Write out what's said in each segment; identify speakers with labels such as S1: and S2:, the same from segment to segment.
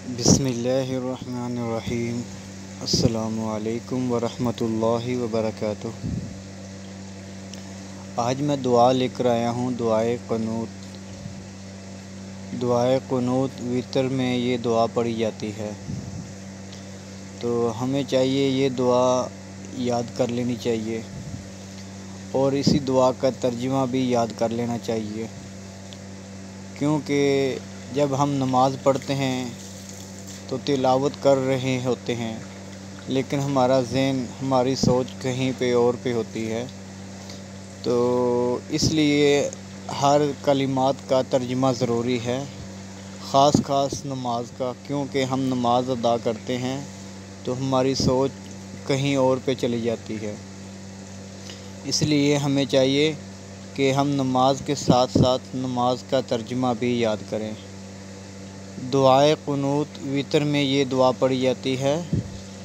S1: بسم اللہ الرحمن الرحیم۔ السلام علیکم ورحمۃ اللہ وبرکاتہ۔ آج میں دعا لے کر آیا ہوں، دعائے قنوت۔ دعائے قنوت وتر میں یہ دعا پڑھی جاتی ہے، تو ہمیں چاہیے یہ دعا یاد کر لینی چاہیے اور اسی دعا کا ترجمہ بھی یاد کر لینا چاہیے، کیونکہ جب ہم نماز پڑھتے ہیں تو تلاوت کر رہے ہوتے ہیں، لیکن ہمارا ذہن، ہماری سوچ کہیں پہ اور پہ ہوتی ہے، تو اس لیے ہر کلمات کا ترجمہ ضروری ہے، خاص نماز کا، کیونکہ ہم نماز ادا کرتے ہیں تو ہماری سوچ کہیں اور پہ چلی جاتی ہے۔ اس لیے ہمیں چاہیے کہ ہم نماز کے ساتھ ساتھ نماز کا ترجمہ بھی یاد کریں۔ دعائے قنوت وتر میں یہ دعا پڑھی جاتی ہے،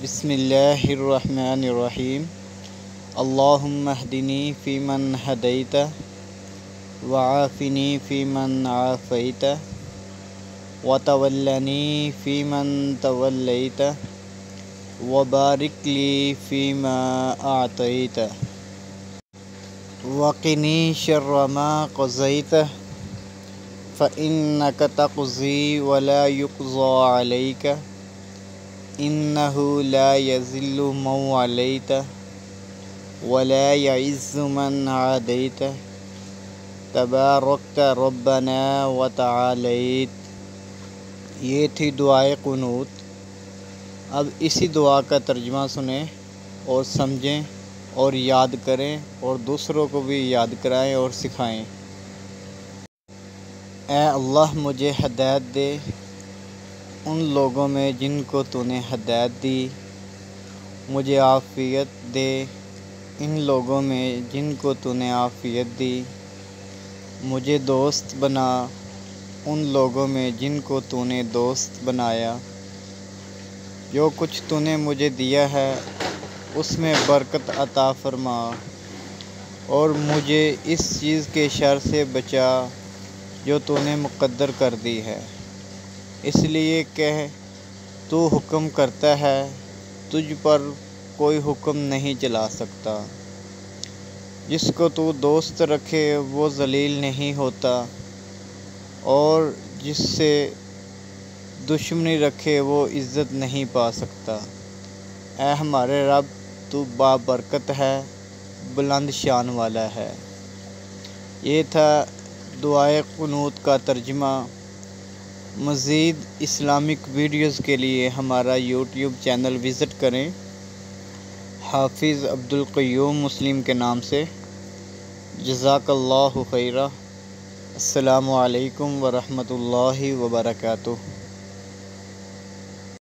S1: بسم اللہ الرحمن الرحیم، اللہم اہدنی فیمن ہدیت وعافنی فیمن عافیت وتولنی فیمن تولیت وبارک لی فیما اعطیت وقنی شر ما قضیت فإنک تقضی ولا یقضی علیک انہ لا یذل من ولیت ولا یعز من عادیت تبارکت ربنا وتعالیت۔ یہ تھی دعائے قنوت۔ اب اسی دعا کا ترجمہ سنیں اور سمجھیں اور یاد کریں اور دوسروں کو بھی یاد کرائیں اور سکھائیں۔ اے اللہ، مجھے ہدایت دے ان لوگوں میں جن کو تو نے ہدایت دی، مجھے عافیت دے ان لوگوں میں جن کو تو نے عافیت دی، مجھے دوست بنا ان لوگوں میں جن کو تو نے دوست بنایا، جو کچھ تو نے مجھے دیا ہے اس میں برکت عطا فرما، اور مجھے اس چیز کے شر سے بچا جو تو نے مقدر کر دی ہے، اس لیے کہ تو حکم کرتا ہے، تجھ پر کوئی حکم نہیں چلا سکتا، جس کو تو دوست رکھے وہ ذلیل نہیں ہوتا اور جس سے دشمنی رکھے وہ عزت نہیں پا سکتا۔ اے ہمارے رب، تو بابرکت ہے، بلند شان والا ہے۔ یہ تھا دعائے قنوت کا ترجمہ۔ مزید اسلامک ویڈیوز کے لیے ہمارا یوٹیوب چینل وزٹ کریں، حافظ عبدالقیوم مسلم کے نام سے۔ جزاک اللہ خیرہ۔ السلام علیکم ورحمۃ اللہ وبرکاتہ۔